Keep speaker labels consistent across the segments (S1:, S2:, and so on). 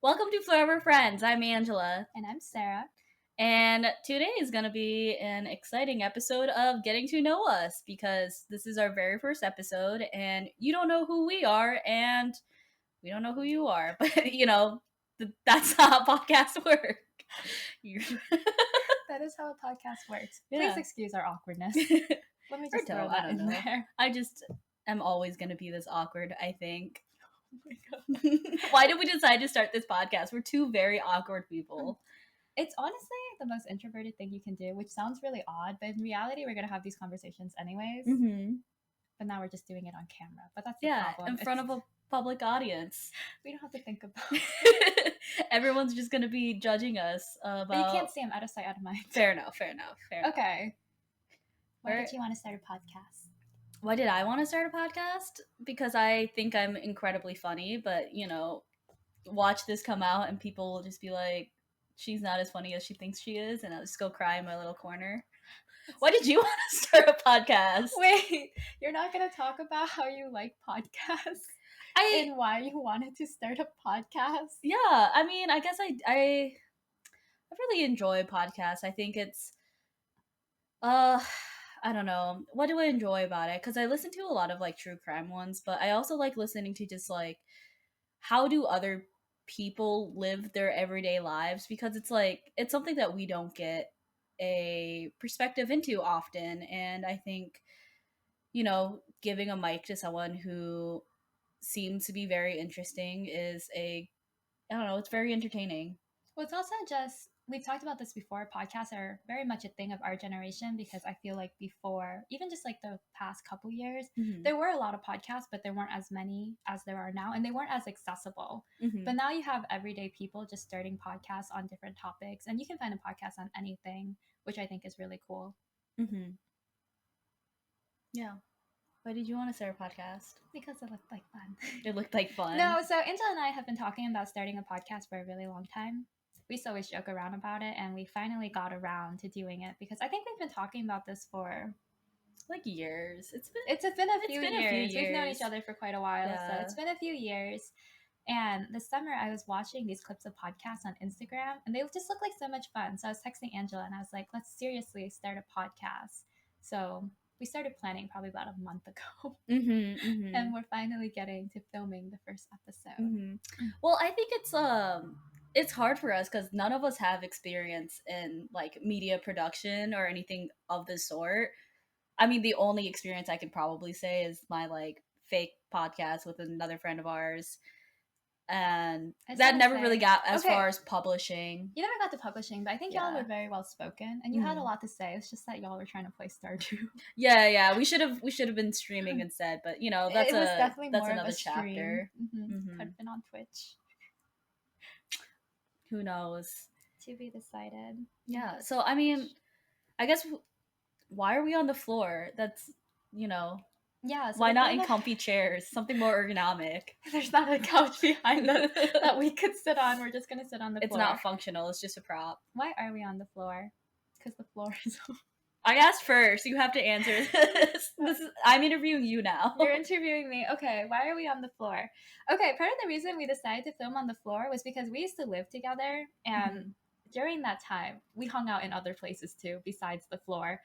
S1: Welcome to Floorever Friends. I'm Angela.
S2: And I'm Sarah.
S1: And today is going to be an exciting episode of Getting to Know Us because this is our very first episode and you don't know who we are and we don't know who you are. But, that's how podcasts work.
S2: That is how a podcast works.
S1: Yeah.
S2: Please excuse our awkwardness. Let me just throw that in there.
S1: I just am always going to be this awkward, I think.
S2: Oh my God.
S1: Why did we decide to start this podcast? We're two very awkward people.
S2: It's honestly the most introverted thing you can do, which sounds really odd, but in reality, we're going to have these conversations anyways.
S1: Mm-hmm.
S2: But now we're just doing it on camera. But that's the problem.
S1: In front of a public audience.
S2: We don't have to think about it.
S1: Everyone's just going to be judging us about...
S2: But you can't see them. Out of sight, out of mind.
S1: Fair enough.
S2: Okay. Why did you want to start a podcast?
S1: Why did I want to start a podcast? Because I think I'm incredibly funny, but, watch this come out and people will just be like, she's not as funny as she thinks she is, and I'll just go cry in my little corner. Why did you want to start a podcast?
S2: Wait, you're not going to talk about how you like podcasts and why you wanted to start a podcast?
S1: Yeah, I mean, I guess I really enjoy podcasts. I think it's, I don't know. What do I enjoy about it? Because I listen to a lot of, true crime ones, but I also like listening to just, how do other people live their everyday lives, because it's something that we don't get a perspective into often, and I think giving a mic to someone who seems to be very interesting is it's very entertaining.
S2: Well, it's also just, we've talked about this before, podcasts are very much a thing of our generation, because I feel like before, even just the past couple years, there were a lot of podcasts, but there weren't as many as there are now, and they weren't as accessible. But now you have everyday people just starting podcasts on different topics, and you can find a podcast on anything, which I think is really cool.
S1: Yeah. Why did you want to start a podcast?
S2: Because it looked like fun.
S1: It looked like fun.
S2: No, so Angela and I have been talking about starting a podcast for a really long time. We used to always joke around about it, and we finally got around to doing it because I think we've been talking about this for
S1: years. It's
S2: been a few years. We've known each other for quite a while,
S1: yeah.
S2: So it's been a few years. And this summer I was watching these clips of podcasts on Instagram, and they just look like so much fun. So I was texting Angela and I was like, let's seriously start a podcast. So we started planning probably about a month ago. And we're finally getting to filming the first episode.
S1: Well, I think it's hard for us because none of us have experience in media production or anything of the sort. I mean, the only experience I could probably say is my fake podcast with another friend of ours, and that never really got as far as publishing.
S2: You never got to publishing, but I think y'all were very well spoken, and you had a lot to say. It's just that y'all were trying to play Stardew.
S1: Yeah. We should have been streaming instead, but that's another chapter.
S2: Could have been on Twitch.
S1: Who knows?
S2: To be decided.
S1: Yeah. So I mean, I guess why are we on the floor? That's
S2: Yeah. So
S1: why not in comfy chairs? Something more ergonomic.
S2: There's not a couch behind us that we could sit on. We're just gonna sit on the floor.
S1: It's not functional. It's just a prop.
S2: Why are we on the floor? Because the floor is.
S1: I asked first. You have to answer this. I'm interviewing you now.
S2: You're interviewing me. Okay, why are we on the floor? Okay, part of the reason we decided to film on the floor was because we used to live together, and during that time, we hung out in other places too, besides the floor.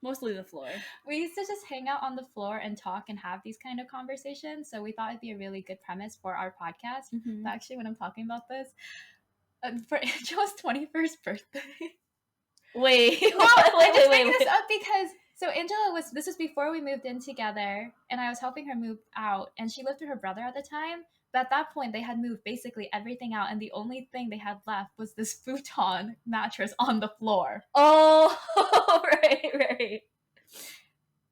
S1: Mostly the floor.
S2: We used to just hang out on the floor and talk and have these kind of conversations, so we thought it'd be a really good premise for our podcast. But actually, when I'm talking about this, for Angela's 21st birthday...
S1: Wait.
S2: Wait. This up because this was before we moved in together, and I was helping her move out, and she lived with her brother at the time. But at that point, they had moved basically everything out, and the only thing they had left was this futon mattress on the floor.
S1: Oh, right.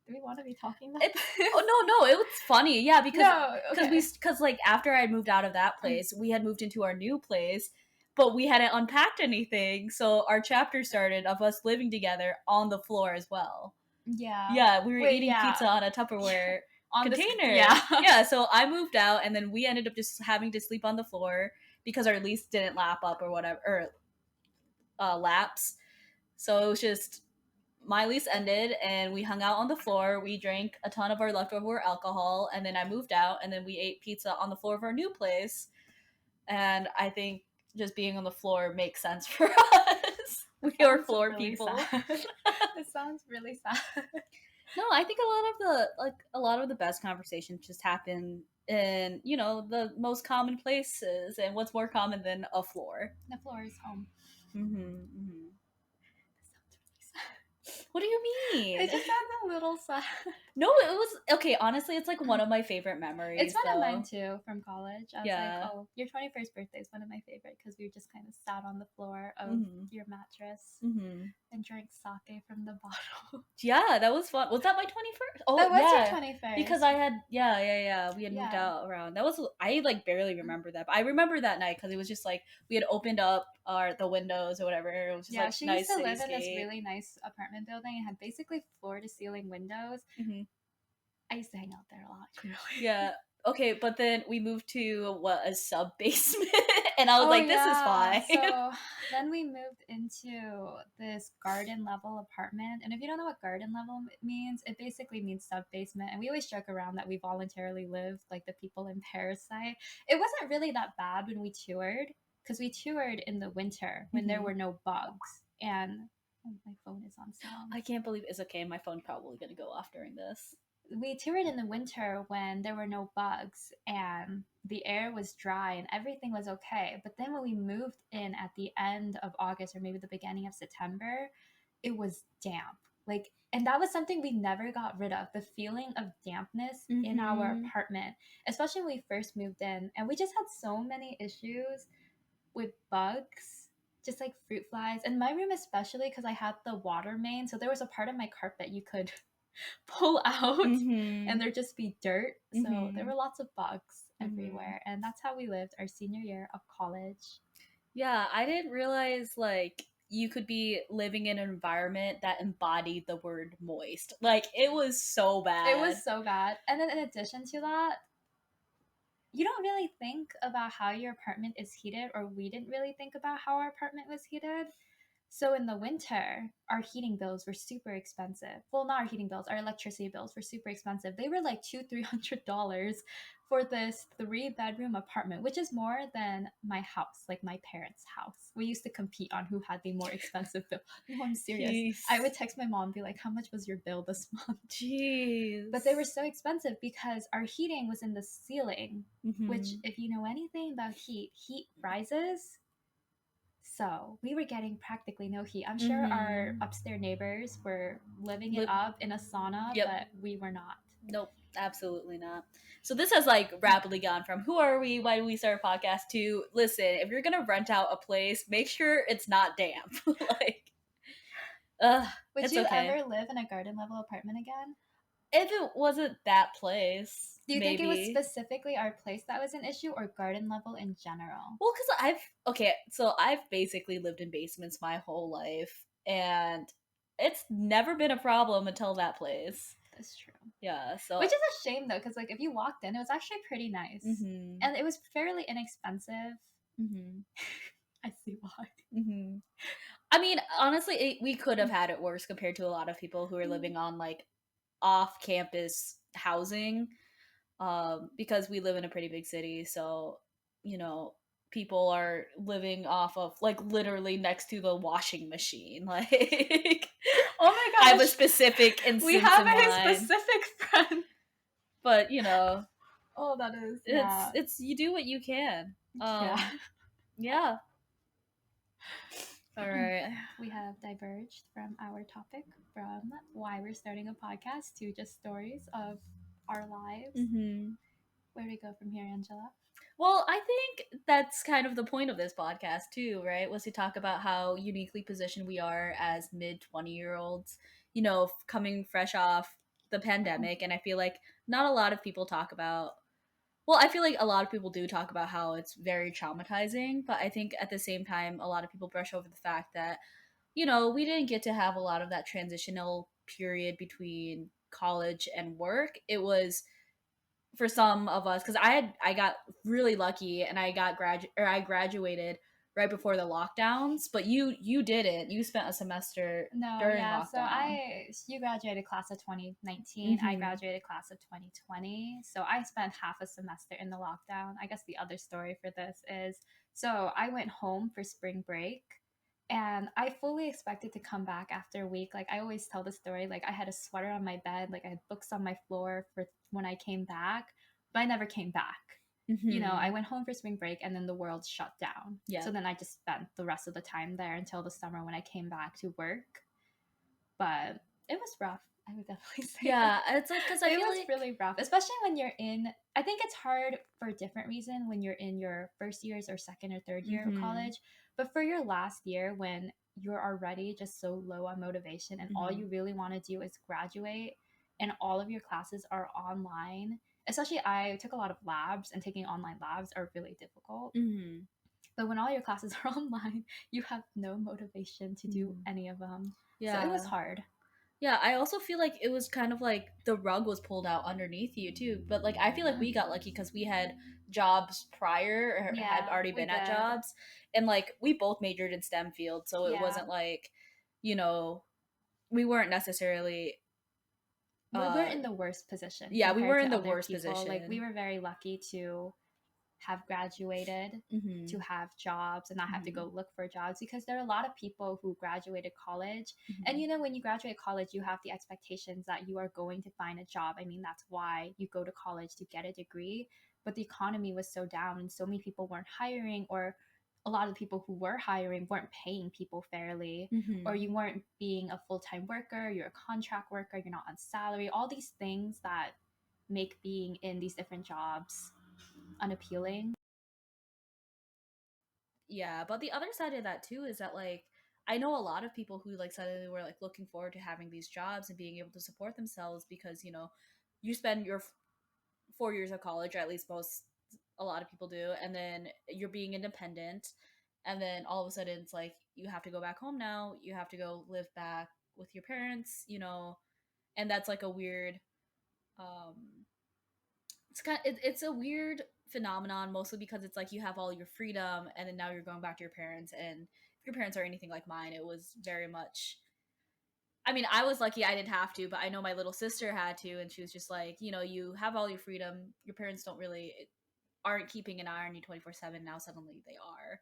S2: Do we want to be talking about this?
S1: No, it was funny. Yeah, because after I had moved out of that place, we had moved into our new place. But we hadn't unpacked anything, so our chapter started of us living together on the floor as well. Yeah, we were eating pizza on a Tupperware container. Yeah, so I moved out, and then we ended up just having to sleep on the floor because our lease didn't lap up or whatever, lapse. So it was just, my lease ended, and we hung out on the floor. We drank a ton of our leftover alcohol, and then I moved out, and then we ate pizza on the floor of our new place. and I think just being on the floor makes sense for us. We are floor
S2: really
S1: people.
S2: It sounds really sad.
S1: No, I think a lot of the best conversations just happen in, you know, the most common places, and what's more common than a floor?
S2: The floor is home.
S1: What do you mean?
S2: It just sounds a little sad.
S1: No, it was okay. Honestly, it's like one of my favorite memories.
S2: It's one of mine too from college. I was like, oh, your 21st birthday is one of my favorite because we just kind of sat on the floor of your mattress and drank sake from the bottle.
S1: Yeah, that was fun. Was that my 21st? Oh,
S2: that was
S1: yeah.
S2: your 21st.
S1: Because I had, we had moved out around. That was, I like barely remember that, but I remember that night because it was just like we had opened up the windows or whatever. It was just like
S2: she
S1: nice
S2: used to live in this really nice apartment building and had basically floor to ceiling windows. I used to hang out there a lot.
S1: Yeah. Okay, but then we moved to a sub basement, and I was like, "This is fine."
S2: So then we moved into this garden level apartment, and if you don't know what garden level means, it basically means sub basement. And we always joke around that we voluntarily lived like the people in Parasite. It wasn't really that bad when we toured, because we toured in the winter when there were no bugs. And my phone is on sound.
S1: I can't believe it's okay. My phone's probably gonna go off during this.
S2: We toured in the winter when there were no bugs and the air was dry and everything was okay. But then when we moved in at the end of August or maybe the beginning of September, it was damp. Like, and that was something we never got rid of, the feeling of dampness in our apartment, especially when we first moved in. And we just had so many issues with bugs, just like fruit flies. And my room especially, because I had the water main, so there was a part of my carpet you could pull out and there'd just be dirt. So there were lots of bugs everywhere. And that's how we lived our senior year of college.
S1: Yeah, I didn't realize like you could be living in an environment that embodied the word moist. Like, it was so bad.
S2: It was so bad. And then in addition to that, you don't really think about how your apartment is heated, or we didn't really think about how our apartment was heated. So in the winter, our heating bills were super expensive. Well, not our heating bills, our electricity bills were super expensive. They were like $200-$300 for this 3-bedroom apartment, which is more than my house, like my parents' house. We used to compete on who had the more expensive bill. No, I'm serious. Jeez. I would text my mom and be like, how much was your bill this month?
S1: Jeez.
S2: But they were so expensive because our heating was in the ceiling, which, if you know anything about heat rises. So we were getting practically no heat. I'm sure our upstairs neighbors were living it up in a sauna, but we were not.
S1: Nope, absolutely not. So this has like rapidly gone from who are we, why do we start a podcast, to listen, if you're gonna rent out a place, make sure it's not damp. Like,
S2: would you ever live in a garden level apartment again?
S1: If it wasn't that place.
S2: Do you think it was specifically our place that was an issue, or garden level in general?
S1: Well, because I've basically lived in basements my whole life, and it's never been a problem until that place.
S2: That's true.
S1: Yeah, so
S2: which is a shame though, because like if you walked in, it was actually pretty nice, and it was fairly inexpensive. I see why.
S1: I mean, honestly, we could have had it worse compared to a lot of people who are living on like off-campus housing, because we live in a pretty big city, so you know, people are living off of like literally next to the washing machine. Like,
S2: oh my gosh,
S1: I have a specific instance.
S2: We have a specific friend,
S1: but you know,
S2: oh, that is
S1: it's you do what you can. Yeah. All right.
S2: We have diverged from our topic, from why we're starting a podcast, to just stories of our lives. Where do we go from here, Angela?
S1: Well, I think that's kind of the point of this podcast too, right? Was to talk about how uniquely positioned we are as mid-20-year-olds, you know, coming fresh off the pandemic. And I feel like not a lot of people talk about, well, I feel like a lot of people do talk about how it's very traumatizing, but I think at the same time, a lot of people brush over the fact that, you know, we didn't get to have a lot of that transitional period between college and work. It was, for some of us, because I got really lucky and I graduated right before the lockdowns, but you didn't. You spent a semester during lockdown.
S2: You graduated class of 2019. I graduated class of 2020. So I spent half a semester in the lockdown. I guess the other story for this is, so I went home for spring break and I fully expected to come back after a week. Like I always tell the story, like I had a sweater on my bed, like I had books on my floor for when I came back, but I never came back. You know, I went home for spring break and then the world shut down.
S1: Yeah.
S2: So then I just spent the rest of the time there until the summer when I came back to work. But it was rough. I would definitely say.
S1: Yeah, it's like because I
S2: it
S1: feel
S2: was
S1: like
S2: really rough, especially when you're in. I think it's hard for a different reason when you're in your first years or second or third year of college. But for your last year, when you're already just so low on motivation and all you really want to do is graduate, and all of your classes are online. Especially, I took a lot of labs, and taking online labs are really difficult. But when all your classes are online, you have no motivation to do any of them. Yeah. So it was hard.
S1: Yeah, I also feel like it was kind of like the rug was pulled out underneath you too. But like I feel like we got lucky because we had jobs prior or had already been at jobs, and like we both majored in STEM field, so it wasn't like, you know, we weren't necessarily.
S2: We weren't in the worst position.
S1: Yeah, we were in the worst position.
S2: Like we were very lucky to have graduated, to have jobs and not have to go look for jobs, because there are a lot of people who graduated college and you know, when you graduate college you have the expectations that you are going to find a job. I mean, that's why you go to college, to get a degree. But the economy was so down and so many people weren't hiring, or a lot of the people who were hiring weren't paying people fairly, or you weren't being a full-time worker, you're a contract worker, you're not on salary, all these things that make being in these different jobs unappealing.
S1: Yeah, but the other side of that too is that like I know a lot of people who like suddenly were like looking forward to having these jobs and being able to support themselves because, you know, you spend your 4 years of college, or at least most a lot of people do, and then you're being independent, and then all of a sudden it's like you have to go back home now, you have to go live back with your parents, you know, and that's like a weird um it's a weird phenomenon, mostly because it's like you have all your freedom and then now you're going back to your parents, and if your parents are anything like mine, it was very much, I mean, I was lucky I didn't have to, but I know my little sister had to, and she was just like, you know, you have all your freedom, your parents don't really aren't keeping an eye on you 24/7, now suddenly they are.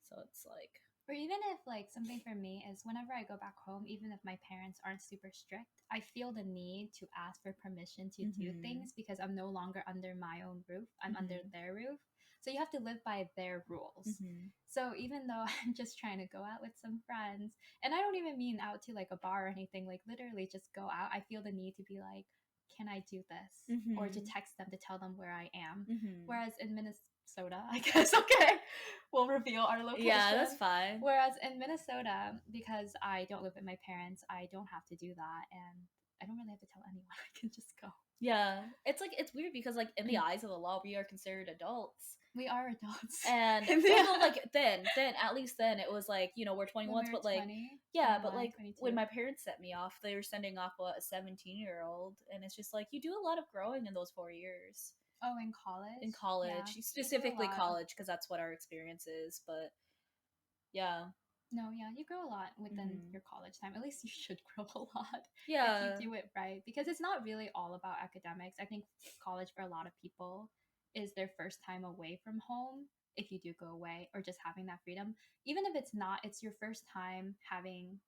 S1: So it's like,
S2: or even if like something for me is whenever I go back home, even if my parents aren't super strict, I feel the need to ask for permission to do things because I'm no longer under my own roof. I'm under their roof. So you have to live by their rules. So even though I'm just trying to go out with some friends, and I don't even mean out to like a bar or anything, like literally just go out, I feel the need to be like, can I do this? Or to text them to tell them where I am. Whereas in Minnesota, I guess, okay, we'll reveal our location.
S1: yeah, that's fine.
S2: Whereas in Minnesota, because I don't live with my parents, I don't have to do that, and I don't really have to tell anyone. I can just go.
S1: Yeah, it's like it's weird because like in the eyes of the law, we are considered adults.
S2: We are adults,
S1: and well, like then at least then it was like, you know, we're 21, but like
S2: 20,
S1: yeah, but like 22. When my parents sent me off, they were sending off a 17-year-old, and it's just like you do a lot of growing in those 4 years.
S2: Oh, in college?
S1: In college, yeah. Specifically college, because that's what our experience is. But yeah.
S2: No, yeah, you grow a lot within your college time. At least you should grow a lot.
S1: Yeah.
S2: If you do it right. Because it's not really all about academics. I think college for a lot of people is their first time away from home, if you do go away, or just having that freedom. Even if it's not, it's your first time having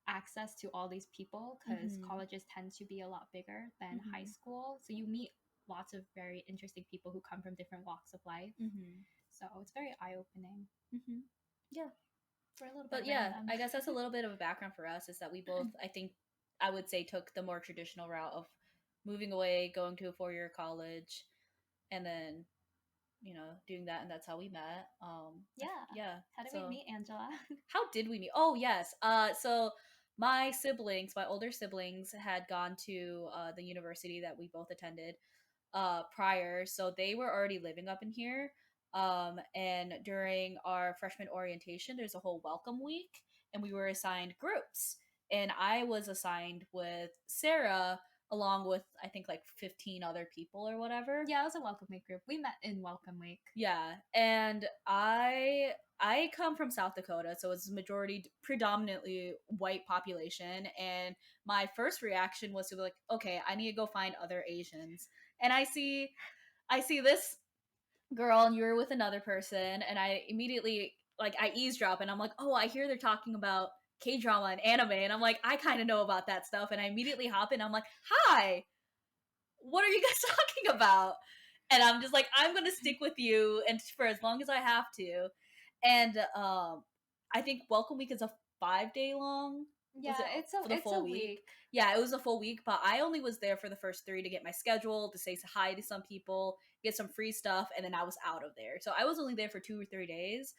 S2: access to all these people, because colleges tend to be a lot bigger than high school. So you meet lots of very interesting people who come from different walks of life. So it's very eye-opening.
S1: Yeah.
S2: For a little bit.
S1: But yeah, I guess that's a little bit of a background for us, is that we both, I think I would say, took the more traditional route of moving away, going to a 4-year college, and then, you know, doing that, and that's how we met.
S2: Yeah. How did we meet, Angela?
S1: How did we meet? Oh yes. So my siblings, my older siblings, had gone to the university that we both attended prior, so they were already living up in here. And during our freshman orientation, there's a whole welcome week, and we were assigned groups. And I was assigned with Sarah, along with I think like 15 other people or whatever.
S2: Yeah, it was a Welcome Week group. We met in Welcome Week.
S1: Yeah, and I come from South Dakota, so it's majority predominantly white population, and my first reaction was to be like, okay, I need to go find other Asians. And I see this girl and you were with another person, and I immediately like I eavesdrop and I'm like, oh, I hear they're talking about K-drama and anime, and I'm like, I kind of know about that stuff, and I immediately hop in. I'm like, hi, what are you guys talking about? And I'm just like, I'm gonna stick with you and for as long as I have to. And I think Welcome Week is a 5-day long.
S2: Yeah,
S1: it's a full week. Yeah, it was a full week, but I only was there for the first 3 to get my schedule, to say hi to some people, get some free stuff, and then I was out of there. So I was only there for 2 or 3 days.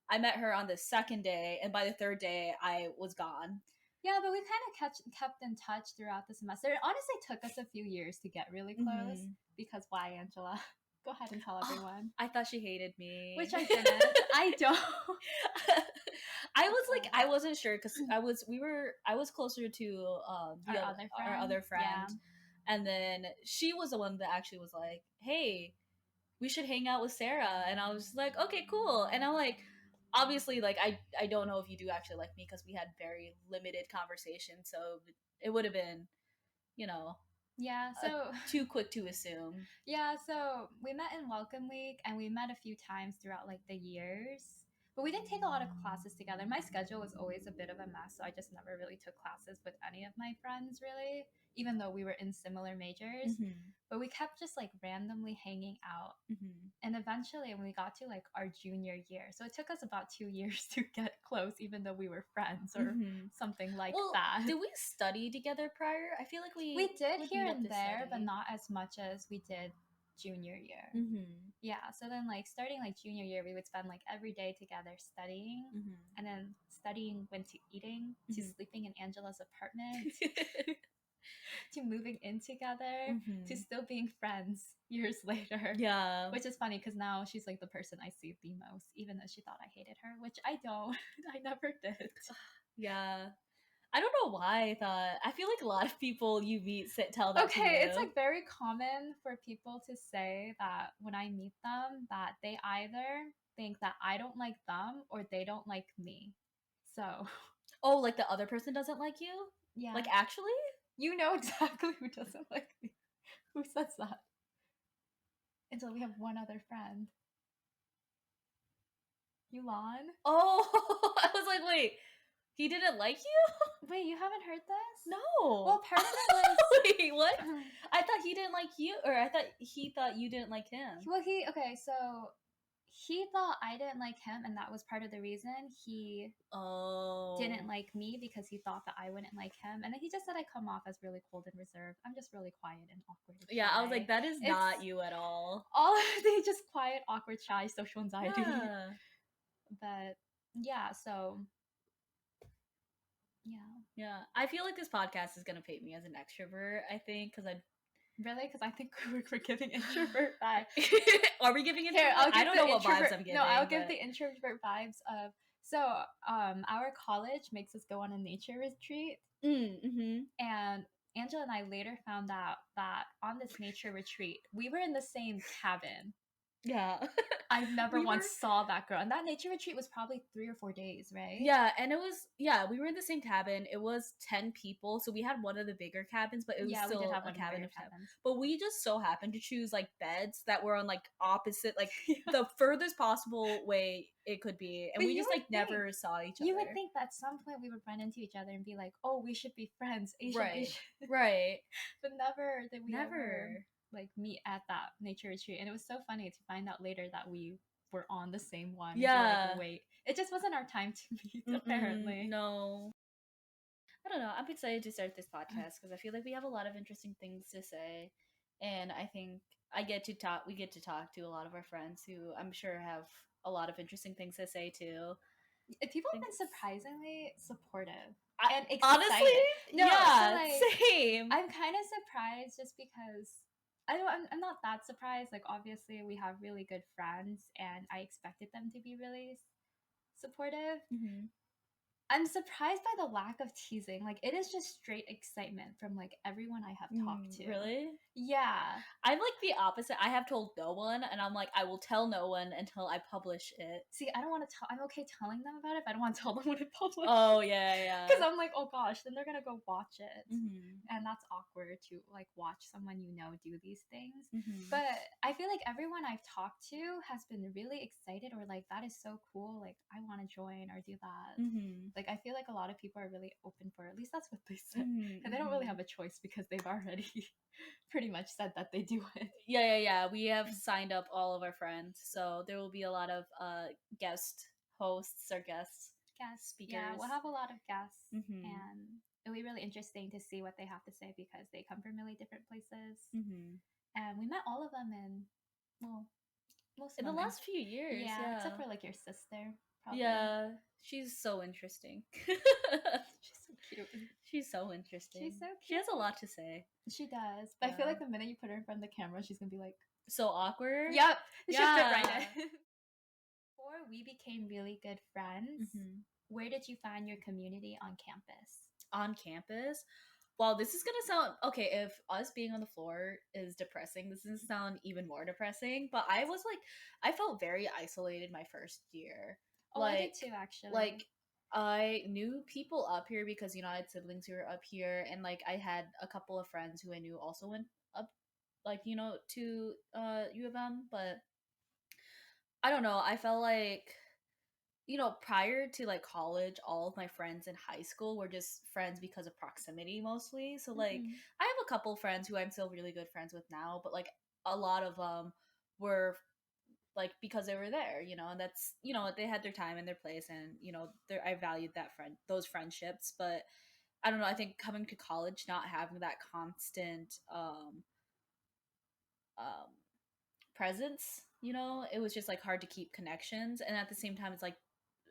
S1: I met her on the second day, and by the third day, I was gone.
S2: Yeah, but we kind of kept in touch throughout the semester. It honestly took us a few years to get really close. Because why, Angela? Go ahead and tell everyone.
S1: I thought she hated me.
S2: Which I didn't. I don't.
S1: I was like, I wasn't sure because I was closer to our other friend. Yeah. And then she was the one that actually was like, hey, we should hang out with Sarah. And I was like, okay, cool. And I'm like, obviously, like, I don't know if you do actually like me because we had very limited conversation. So it would have been,
S2: yeah, so
S1: too quick to assume.
S2: Yeah, so we met in Welcome Week and we met a few times throughout like the years. But we didn't take a lot of classes together. My schedule was always a bit of a mess, so I just never really took classes with any of my friends, really, even though we were in similar majors. But we kept just like randomly hanging out. And eventually, when we got to like our junior year, so it took us about 2 years to get close, even though we were friends or something like that.
S1: Did we study together prior? I feel like we
S2: did here and there, but not as much as we did junior year. Yeah, so then like starting like junior year, we would spend like every day together studying, and then studying went to eating, to sleeping in Angela's apartment, to moving in together, to still being friends years later.
S1: Yeah,
S2: which is funny because now she's like the person I see the most, even though she thought I hated her, which I don't. I never did.
S1: Yeah. I don't know why I feel like a lot of people you meet tell that to you.
S2: Okay, it's like very common for people to say that when I meet them that they either think that I don't like them or they don't like me. So,
S1: oh, like the other person doesn't like you?
S2: Yeah.
S1: Like actually?
S2: You know exactly who doesn't like me. Who says that? Until we have one other friend. Yulan?
S1: Oh, I was like, wait. He didn't like you?
S2: Wait, you haven't heard this?
S1: No.
S2: Well, part of it was...
S1: Wait, what? I thought he didn't like you, or I thought he thought you didn't like him.
S2: Well, okay, so he thought I didn't like him, and that was part of the reason he didn't like me, because he thought that I wouldn't like him. And then he just said I come off as really cold and reserved. I'm just really quiet and awkward. And
S1: yeah, I was like, that is not you at all.
S2: They just quiet, awkward, shy, social anxiety. Yeah. But yeah, so...
S1: Yeah. I feel like this podcast is gonna paint me as an extrovert, I think, because
S2: Really? Because I think we're giving introvert vibes.
S1: Are we giving introvert? I don't know what vibes I'm giving.
S2: No, I'll give the introvert vibes of... So, our college makes us go on a nature retreat. And Angela and I later found out that on this nature retreat, we were in the same cabin.
S1: Yeah.
S2: I never once saw that girl. And that nature retreat was probably 3 or 4 days, right?
S1: Yeah, and it was, we were in the same cabin. It was 10 people, so we had one of the bigger cabins, but it was still a cabin of 10. But we just so happened to choose, like, beds that were on, like, opposite, like, the furthest possible way it could be. And we just, like, never saw each other.
S2: You would think that at some point we would run into each other and be like, oh, we should be friends. Asian.
S1: Right.
S2: But never did we ever like meet at that nature retreat. And it was so funny to find out later that we were on the same one.
S1: Yeah.
S2: Like, wait, it just wasn't our time to meet, apparently.
S1: No. I don't know. I'm excited to start this podcast because I feel like we have a lot of interesting things to say. And I think we get to talk to a lot of our friends who I'm sure have a lot of interesting things to say too.
S2: People have been surprisingly supportive.
S1: And excited. Honestly?
S2: No,
S1: yeah, so like, same.
S2: I'm kind of surprised just because I'm not that surprised. Like, obviously, we have really good friends, and I expected them to be really supportive. I'm surprised by the lack of teasing. Like, it is just straight excitement from like everyone I have talked to.
S1: Really?
S2: Yeah.
S1: I'm like the opposite. I have told no one, and I'm like, I will tell no one until I publish it.
S2: See, I don't want to tell. I'm okay telling them about it, but I don't want to tell them when it published.
S1: Oh, yeah.
S2: Because I'm like, oh gosh, then they're gonna go watch it,
S1: Mm-hmm.
S2: and that's awkward to like watch someone you know do these things.
S1: Mm-hmm.
S2: But I feel like everyone I've talked to has been really excited, or like, that is so cool. Like, I want to join or do that.
S1: Mm-hmm.
S2: Like, I feel like a lot of people are really open for it. At least that's what they said.
S1: Mm-hmm.
S2: And they don't really have a choice because they've already pretty much said that they do it.
S1: Yeah. We have signed up all of our friends, so there will be a lot of guest hosts or guest speakers.
S2: Yeah, we'll have a lot of guests,
S1: Mm-hmm.
S2: and it'll be really interesting to see what they have to say because they come from really different places.
S1: Mm-hmm.
S2: And we met all of them in, well, most of
S1: in
S2: them
S1: the last few years. Yeah,
S2: except for like your sister. Probably.
S1: Yeah, she's so interesting.
S2: She's so cute.
S1: She's so interesting.
S2: She's so cute.
S1: She has a lot to say.
S2: She does. But I feel like the minute you put her in front of the camera, she's gonna be like
S1: so awkward.
S2: Yep.
S1: Yeah.
S2: She'll fit right in. Before we became really good friends, where did you find your community on campus?
S1: On campus? Well, this is gonna sound okay. If us being on the floor is depressing, this is gonna sound even more depressing. But I was like, I felt very isolated my first year.
S2: Oh,
S1: like,
S2: I did too, actually.
S1: Like, I knew people up here because, you know, I had siblings who were up here, and like I had a couple of friends who I knew also went up, like, you know, to U of M. But I don't know. I felt like, you know, prior to like college, all of my friends in high school were just friends because of proximity mostly. So like, I have a couple friends who I'm still really good friends with now, but like a lot of them were like because they were there, you know, and that's, you know, they had their time and their place, and you know, I valued those friendships. But I don't know, I think coming to college, not having that constant um presence, you know, it was just like hard to keep connections. And at the same time, it's like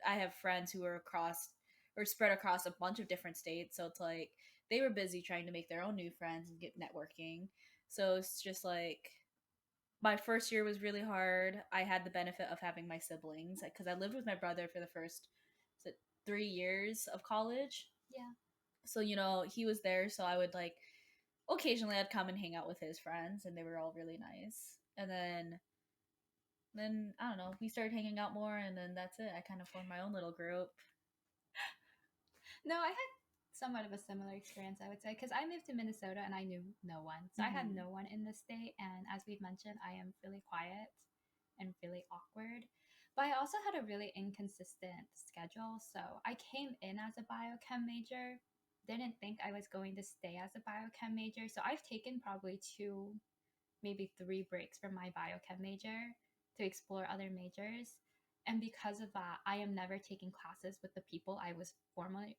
S1: I have friends who are across or spread across a bunch of different states, so it's like they were busy trying to make their own new friends and get networking. So it's just like my first year was really hard. I had the benefit of having my siblings because I lived with my brother for the first 3 years of college.
S2: Yeah.
S1: So, you know, he was there, so I would like occasionally I'd come and hang out with his friends, and they were all really nice. And then I don't know, we started hanging out more, and then that's it. I kind of formed my own little group.
S2: No, I had somewhat of a similar experience, I would say, because I moved to Minnesota and I knew no one. So I had no one in the state. And as we've mentioned, I am really quiet and really awkward. But I also had a really inconsistent schedule. So I came in as a biochem major, didn't think I was going to stay as a biochem major. So I've taken probably 2, maybe 3 breaks from my biochem major to explore other majors. And because of that, I am never taking classes with the people I was formerly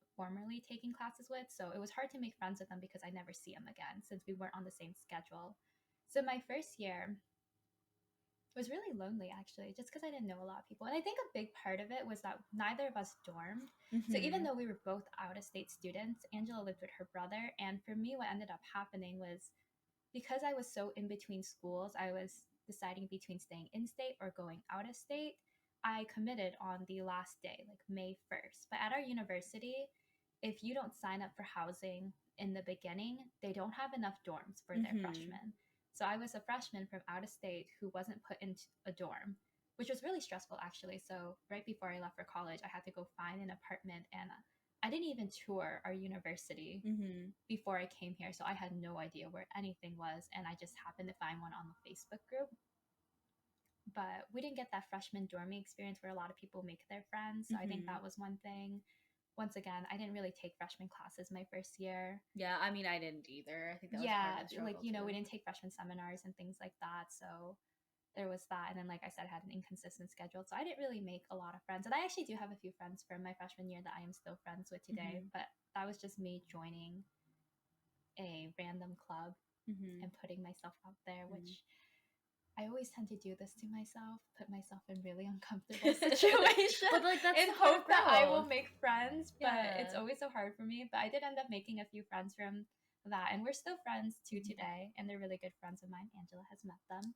S2: taking classes with. So it was hard to make friends with them because I never see them again since we weren't on the same schedule. So my first year was really lonely, actually, just because I didn't know a lot of people. And I think a big part of it was that neither of us dormed. So even though we were both out-of-state students, Angela lived with her brother. And for me, what ended up happening was because I was so in between schools, I was deciding between staying in state or going out of state. I committed on the last day, like May 1st. But at our university, if you don't sign up for housing in the beginning, they don't have enough dorms for their freshmen. So I was a freshman from out of state who wasn't put into a dorm, which was really stressful, actually. So right before I left for college, I had to go find an apartment, and I didn't even tour our university before I came here. So I had no idea where anything was. And I just happened to find one on the Facebook group. But we didn't get that freshman dorming experience where a lot of people make their friends. So I think that was one thing. Once again, I didn't really take freshman classes my first year.
S1: Yeah, I mean, I didn't either. I think that was part of the struggle,
S2: like, you know,
S1: too.
S2: we didn't take freshman seminars and things like that. So there was that. And then, like I said, I had an inconsistent schedule. So I didn't really make a lot of friends. And I actually do have a few friends from my freshman year that I am still friends with today. But that was just me joining a random club and putting myself out there, which I always tend to do this to myself, put myself in really uncomfortable situations.
S1: But like that's
S2: in
S1: the whole
S2: hope that I will
S1: growth.
S2: make friends, but
S1: Yeah.
S2: it's always so hard for me. But I did end up making a few friends from that, and we're still friends to today, and they're really good friends of mine. Angela has met them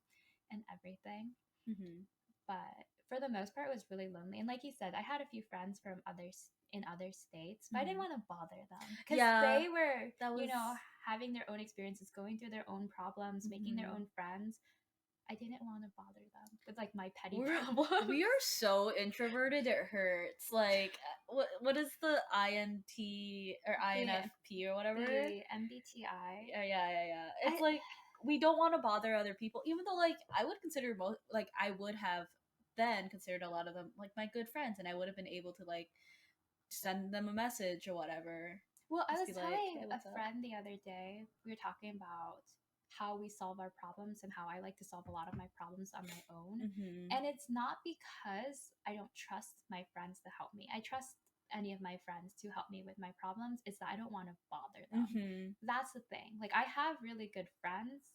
S2: and everything. But for the most part, it was really lonely. And like you said, I had a few friends from in other states, but I didn't want to bother them because they were, having their own experiences, going through their own problems, making their own friends. I didn't want to bother them with like my petty problems.
S1: We are so introverted, it hurts. Like, what is the INT or INFP or whatever?
S2: The MBTI.
S1: Yeah. It's like we don't want to bother other people, even though like I would consider I would have then considered a lot of them like my good friends, and I would have been able to like send them a message or whatever.
S2: Well, I was telling a friend the other day, we were talking about how we solve our problems and how I like to solve a lot of my problems on my own. And it's not because I don't trust my friends to help me. I trust any of my friends to help me with my problems. It's that I don't want to bother them. That's the thing. Like, I have really good friends,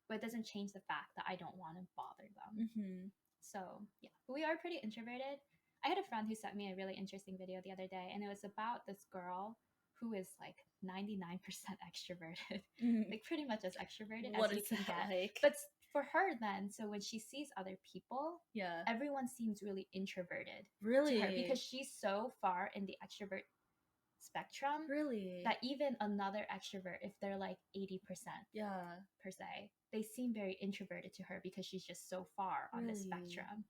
S2: but it doesn't change the fact that I don't want to bother them. So, yeah, we are pretty introverted. I had a friend who sent me a really interesting video the other day, and it was about this girl who is like 99% extroverted, like pretty much as extroverted as you can get. Like? But for her then, so when she sees other people, everyone seems really introverted to her because she's so far in the extrovert spectrum that even another extrovert, if they're like 80% per se, they seem very introverted to her because she's just so far on the spectrum.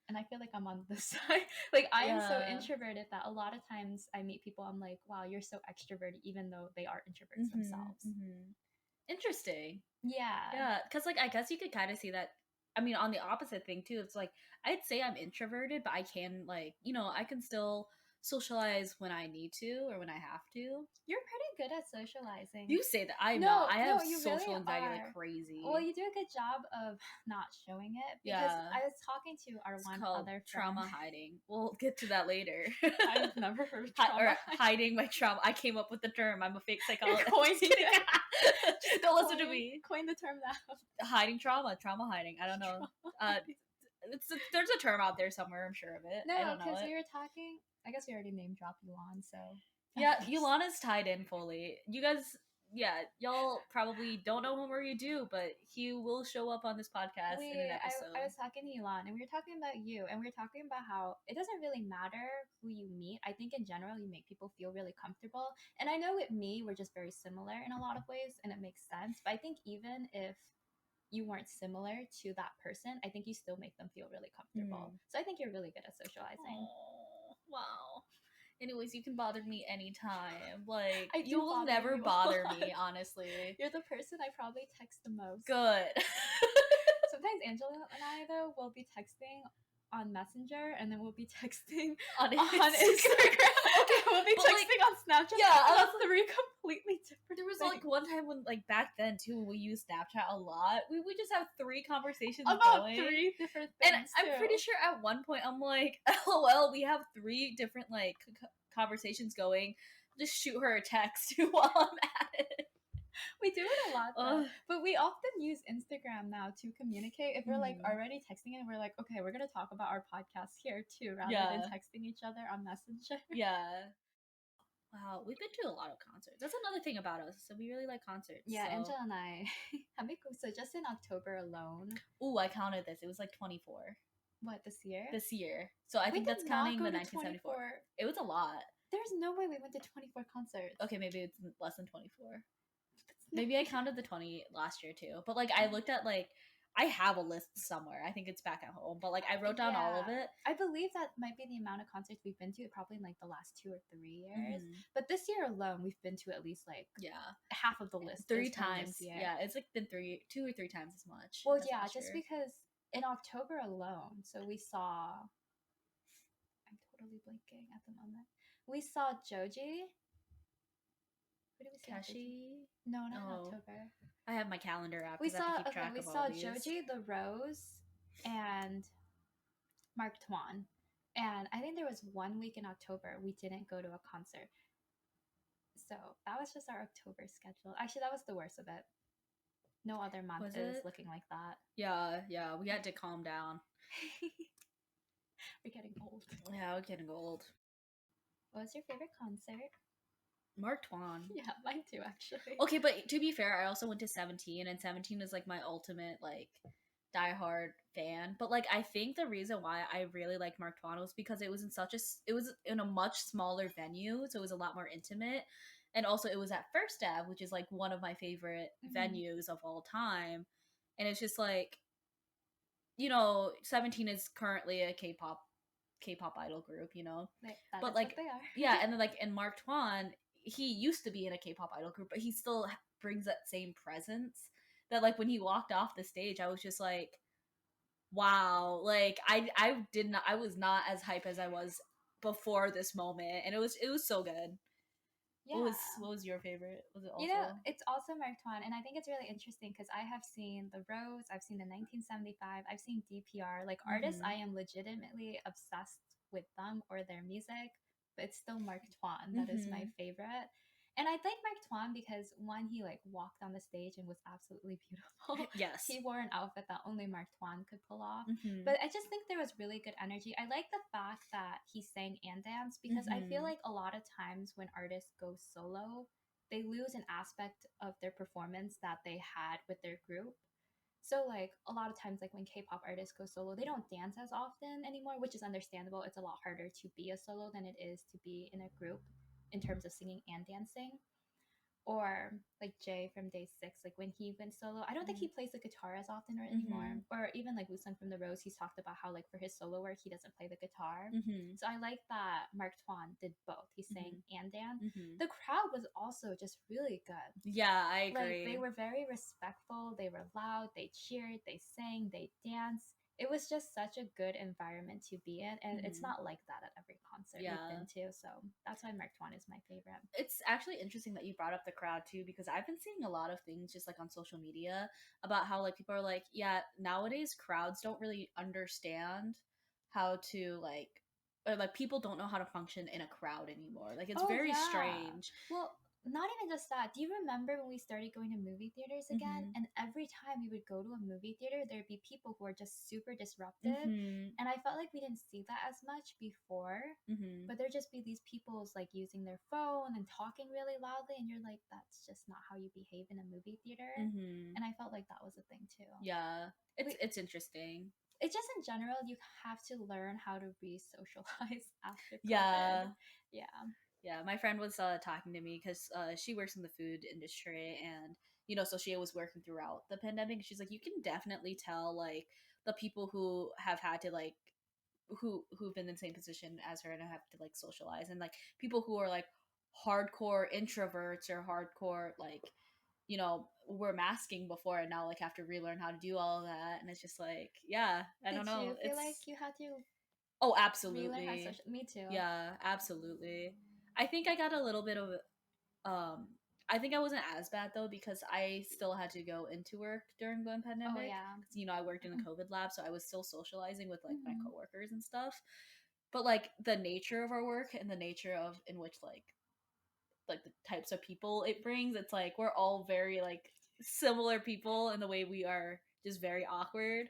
S2: And I feel like I'm on this side. Like, I am so introverted that a lot of times I meet people, I'm like, wow, you're so extroverted, even though they are introverts themselves.
S1: Interesting.
S2: Yeah.
S1: Because, like, I guess you could kind of see that. I mean, on the opposite thing, too. It's like, I'd say I'm introverted, but I can, like, I can still socialize when I need to or when I have to.
S2: You're pretty good at socializing.
S1: You say that. I'm not. I have social anxiety like crazy.
S2: Well, you do a good job of not showing it because I was talking to our other friend.
S1: Trauma hiding. We'll get to that later.
S2: I've never heard of trauma
S1: hiding my trauma. I came up with the term. I'm a fake psychologist.
S2: Don't listen to me. Coin the term now.
S1: Hiding trauma hiding. I don't know. There's a term out there somewhere. I'm sure of it.
S2: No, because we were talking. I guess we already name dropped Yuan, so.
S1: Yeah, Yulan is tied in fully. You guys, y'all probably don't know him or you do, but he will show up on this podcast in an episode.
S2: I was talking to Yulan, and we were talking about you, and we were talking about how it doesn't really matter who you meet. I think in general, you make people feel really comfortable. And I know with me, we're just very similar in a lot of ways, and it makes sense. But I think even if you weren't similar to that person, I think you still make them feel really comfortable. So I think you're really good at socializing.
S1: Wow. Anyways, you can bother me anytime. Like, you will never bother me, honestly.
S2: You're the person I probably text the most.
S1: Good.
S2: Sometimes Angela and I, though, will be texting on Messenger, and then we'll be texting
S1: on
S2: Instagram. Okay, we'll be texting on Snapchat.
S1: Yeah,
S2: that's three completely different.
S1: There was like one time when, like, back then too, when we used Snapchat a lot, we would just have 3 conversations
S2: about
S1: going.
S2: 3 different things.
S1: And I'm pretty sure at one point I'm like, LOL, we have 3 different like conversations going. Just shoot her a text while I'm at it.
S2: We do it a lot, though. But we often use Instagram now to communicate. If we're like already texting it, we're like, okay, we're gonna talk about our podcast here too, rather than texting each other on Messenger.
S1: Yeah. Wow, we've been to a lot of concerts. That's another thing about us. So we really like concerts.
S2: Yeah, so. Angela and I. So just in October alone.
S1: Ooh, I counted this. It was like 24.
S2: What, this year?
S1: This year. So I think that's counting the 1974. It was a lot.
S2: There's no way we went to 24 concerts.
S1: Okay, maybe it's less than 24. Maybe I counted the 20 last year too. But like I looked at like I have a list somewhere. I think it's back at home. But like I wrote down all of it.
S2: I believe that might be the amount of concerts we've been to probably in like the last 2 or 3 years. But this year alone we've been to at least like half of the list.
S1: 3 times. Yeah, it's like been 2 or 3 times as much.
S2: Well, yeah, just because in October alone, so we saw I'm totally blanking at the moment. We saw Joji. Who did we see?
S1: Kashi?
S2: No, not in October.
S1: I have my calendar app.
S2: We saw Joji, The Rose, and Mark Twain. And I think there was 1 week in October we didn't go to a concert. So that was just our October schedule. Actually, that was the worst of it. No other month is looking like that.
S1: Yeah, we had to calm down.
S2: We're getting old.
S1: Yeah, we're getting old.
S2: What was your favorite concert?
S1: Mark Twain.
S2: Yeah, mine too, actually.
S1: Okay, but to be fair, I also went to 17, and 17 is like my ultimate like diehard fan, but like I think the reason why I really liked Mark Twain was because it was in a much smaller venue, so it was a lot more intimate, and also it was at First Ave, which is like one of my favorite venues of all time, and it's just like, you know, 17 is currently a K-pop idol group, you know, but like
S2: they are.
S1: yeah, and then like in Mark Twain, he used to be in a K-pop idol group, but he still brings that same presence that like when he walked off the stage, I was just like, wow, like I was not as hype as I was before this moment, and it was so good.
S2: Yeah.
S1: What was your favorite? Was it also?
S2: You know, it's also Mark Twain, and I think it's really interesting because I have seen The Rose, I've seen the 1975, I've seen DPR, like artists I am legitimately obsessed with them or their music, but it's still Mark Twain that is my favorite. And I like Mark Twain because one, he like walked on the stage and was absolutely beautiful.
S1: Yes.
S2: He wore an outfit that only Mark Twain could pull off. But I just think there was really good energy. I like the fact that he sang and danced because I feel like a lot of times when artists go solo, they lose an aspect of their performance that they had with their group. So like a lot of times like when K-pop artists go solo, they don't dance as often anymore, which is understandable. It's a lot harder to be a solo than it is to be in a group in terms of singing and dancing. Or like Jay from Day 6, like when he went solo, I don't think he plays the guitar as often anymore. Or even like Woosun from The Rose, he's talked about how like for his solo work he doesn't play the guitar. So I like that Mark Twain did both. He sang and danced. The crowd was also just really good.
S1: Yeah, I agree.
S2: Like they were very respectful. They were loud. They cheered. They sang. They danced. It was just such a good environment to be in, and it's not like that at every concert we've been to. So that's why Mark Twain is my favorite.
S1: It's actually interesting that you brought up the crowd too, because I've been seeing a lot of things just like on social media about how like people are like, yeah, nowadays crowds don't really understand how to like, or like people don't know how to function in a crowd anymore. Like it's very strange.
S2: Well, not even just that. Do you remember when we started going to movie theaters again? And every time we would go to a movie theater, there'd be people who are just super disruptive. And I felt like we didn't see that as much before. But there'd just be these people like using their phone and talking really loudly. And you're like, that's just not how you behave in a movie theater. And I felt like that was a thing too.
S1: Yeah, it's interesting.
S2: It's just in general, you have to learn how to re-socialize after COVID.
S1: Yeah, my friend was talking to me because she works in the food industry, and you know, so she was working throughout the pandemic. She's like, you can definitely tell like the people who have had to like who've been in the same position as her and have to like socialize, and like people who are like hardcore introverts or hardcore like, you know, were masking before and now like have to relearn how to do all of that, and it's just like, yeah, I don't know.
S2: Did you feel like you had to?
S1: Oh, absolutely.
S2: Me too.
S1: Yeah, absolutely. I think I got a little bit of I think I wasn't as bad though because I still had to go into work during the pandemic.
S2: Oh yeah.
S1: You know, I worked in the COVID lab, so I was still socializing with like my coworkers and stuff. But like the nature of our work and the nature of in which like the types of people it brings, it's like we're all very like similar people in the way we are just very awkward.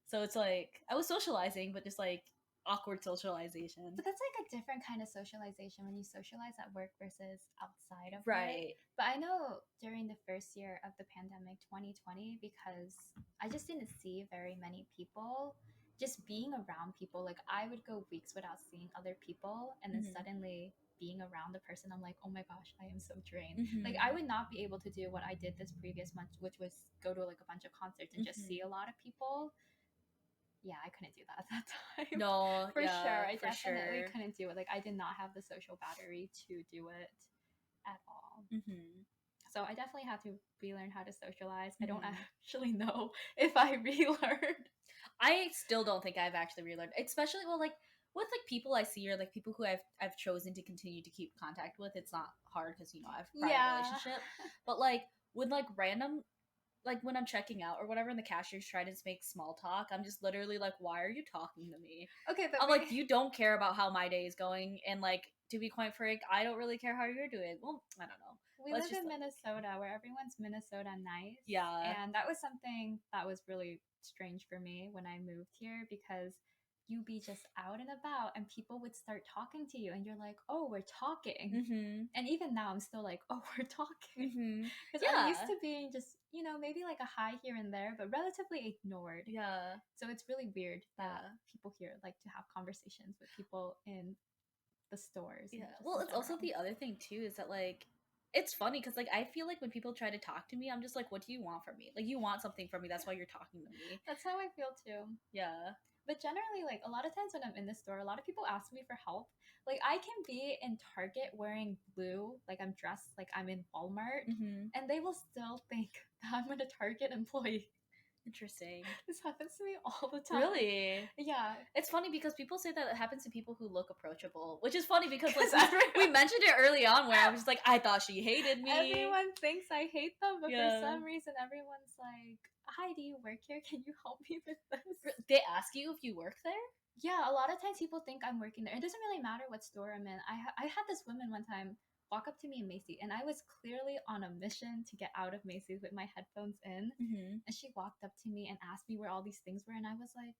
S1: So it's like I was socializing, but just like awkward socialization.
S2: But that's like a different kind of socialization when you socialize at work versus outside of
S1: right.
S2: work. But I know during the first year of the pandemic, 2020, because I just didn't see very many people. Just being around people, like I would go weeks without seeing other people, and then suddenly being around the person, I'm like, oh my gosh, I am so drained. Like I would not be able to do what I did this previous month, which was go to like a bunch of concerts and just see a lot of people. Yeah, I couldn't do that at that time.
S1: No,
S2: for sure. I
S1: for
S2: definitely
S1: sure.
S2: couldn't do it. Like I did not have the social battery to do it at all. So I definitely had to relearn how to socialize. I don't actually know if I relearned.
S1: I still don't think I've actually relearned, especially well, like with like people I see or like people who I've chosen to continue to keep contact with. It's not hard because you know I have a prior relationship, but like with like random. Like when I'm checking out or whatever, and the cashier's trying to make small talk, I'm just literally like, "Why are you talking to me?"
S2: Okay, but
S1: I'm like, "You don't care about how my day is going," and like, to be quite frank, I don't really care how you're doing. Well, I don't know.
S2: We live in Minnesota, where everyone's Minnesota nice.
S1: Yeah,
S2: and that was something that was really strange for me when I moved here because you be just out and about and people would start talking to you and you're like, oh, we're talking.
S1: Mm-hmm.
S2: And even now I'm still like, oh, we're talking.
S1: Mm-hmm.
S2: Because I'm used to being just, you know, maybe like a hi here and there, but relatively ignored.
S1: Yeah.
S2: So it's really weird that people here like to have conversations with people in the stores.
S1: Yeah. Well, it's also the other thing too is that like it's funny because like I feel like when people try to talk to me, I'm just like, what do you want from me? Like you want something from me. That's why you're talking to me.
S2: That's how I feel too.
S1: Yeah.
S2: But generally, like a lot of times when I'm in the store, a lot of people ask me for help. Like I can be in Target wearing blue, like I'm dressed like I'm in Walmart, and they will still think that I'm a Target employee.
S1: Interesting.
S2: This happens to me all the time.
S1: Really?
S2: Yeah.
S1: It's funny because people say that it happens to people who look approachable, which is funny because like we mentioned it early on where I was just like, I thought she hated me.
S2: Everyone thinks I hate them, but for some reason everyone's like, hi, do you work here? Can you help me with this?
S1: They ask you if you work there?
S2: Yeah, a lot of times people think I'm working there. It doesn't really matter what store I'm in. I had this woman one time walk up to me in Macy's, and I was clearly on a mission to get out of Macy's with my headphones in. And she walked up to me and asked me where all these things were, and I was like,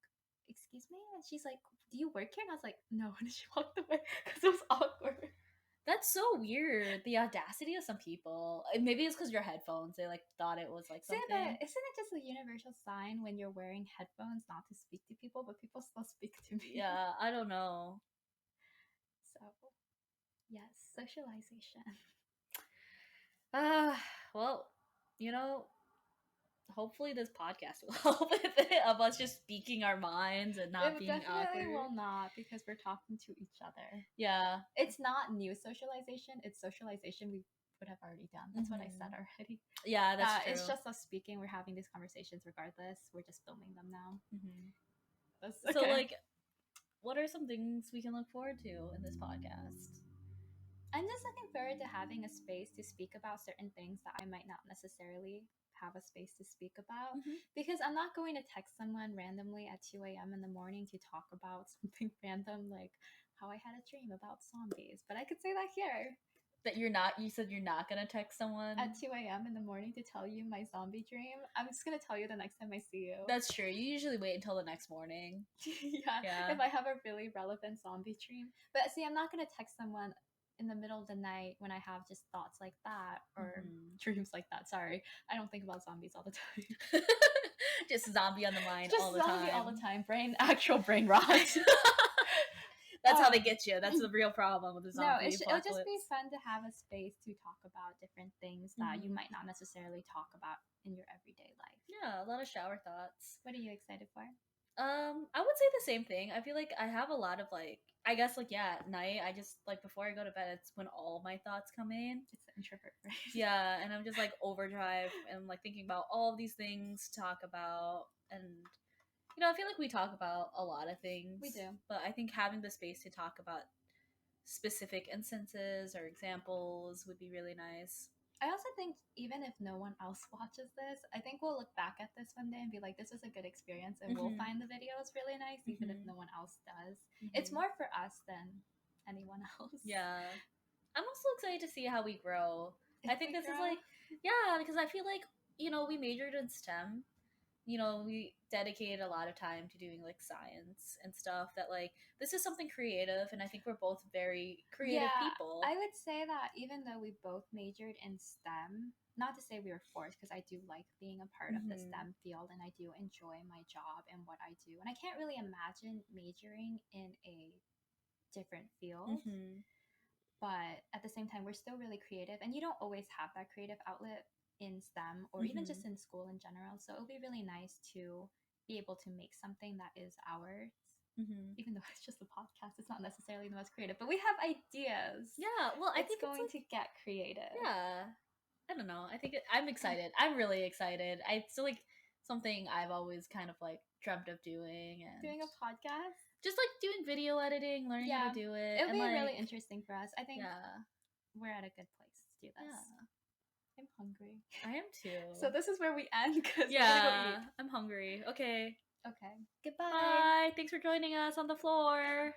S2: excuse me? And she's like, do you work here? And I was like, no. And she walked away because it was awkward.
S1: That's so weird. The audacity of some people. Maybe it's because your headphones. They like thought it was like something.
S2: Isn't it just a universal sign when you're wearing headphones not to speak to people, but people still speak to me?
S1: Yeah, I don't know.
S2: So, yes, socialization.
S1: Well, you know, hopefully this podcast will help with it of us just speaking our minds and not being awkward. It definitely
S2: will not because we're talking to each other.
S1: Yeah.
S2: It's not new socialization. It's socialization we would have already done. That's what I said already.
S1: Yeah, that's true.
S2: It's just us speaking. We're having these conversations regardless. We're just filming them now. Okay.
S1: So, like, what are some things we can look forward to in this podcast?
S2: I'm just looking forward to having a space to speak about certain things that I might not necessarily have a space to speak about because I'm not going to text someone randomly at 2 a.m. in the morning to talk about something random like how I had a dream about zombies. But I could say that here.
S1: That you said you're not going to text someone?
S2: At 2 a.m. in the morning to tell you my zombie dream. I'm just going to tell you the next time I see you.
S1: That's true. You usually wait until the next morning.
S2: Yeah. If I have a really relevant zombie dream. But see, I'm not going to text someone in the middle of the night when I have just thoughts like that or dreams like that. Sorry, I don't think about zombies all the time.
S1: Just zombie on the mind
S2: just
S1: all the time.
S2: Zombie all the time. Actual brain rot.
S1: That's how they get you. That's the real problem with the zombie apocalypse.
S2: It'll just be fun to have a space to talk about different things that you might not necessarily talk about in your everyday life.
S1: Yeah, a lot of shower thoughts.
S2: What are you excited for?
S1: I would say the same thing. I feel like I have a lot of like, I guess like, yeah, at night, I just like before I go to bed, it's when all my thoughts come in.
S2: It's the introvert phrase.
S1: Yeah, and I'm just like overdrive and like thinking about all of these things to talk about. And, you know, I feel like we talk about a lot of things.
S2: We do.
S1: But I think having the space to talk about specific instances or examples would be really nice.
S2: I also think even if no one else watches this, I think we'll look back at this one day and be like, this was a good experience, and we'll find the videos really nice, even if no one else does. It's more for us than anyone else.
S1: Yeah. I'm also excited to see how we grow. I think this is like, yeah, because I feel like, you know, we majored in STEM. You know, we dedicated a lot of time to doing like science and stuff that like this is something creative, and I think we're both very creative people.
S2: I would say that even though we both majored in STEM, not to say we were forced, because I do like being a part of the STEM field and I do enjoy my job and what I do, and I can't really imagine majoring in a different field. But at the same time, we're still really creative, and you don't always have that creative outlet in STEM or even just in school in general. So it'll be really nice to be able to make something that is ours. Even though it's just a podcast, it's not necessarily the most creative, but we have ideas.
S1: Yeah, well, I think
S2: it's going to get creative.
S1: Yeah, I don't know. I think I'm excited. I'm really excited. It's still like something I've always kind of like dreamt of doing. And
S2: doing a podcast?
S1: Just like doing video editing, learning how to do it.
S2: It'll be
S1: like,
S2: really interesting for us. I think we're at a good place to do this.
S1: Yeah.
S2: I'm hungry.
S1: I am too.
S2: So this is where we end because
S1: I'm hungry. Okay.
S2: Goodbye.
S1: Bye. Thanks for joining us on the floor.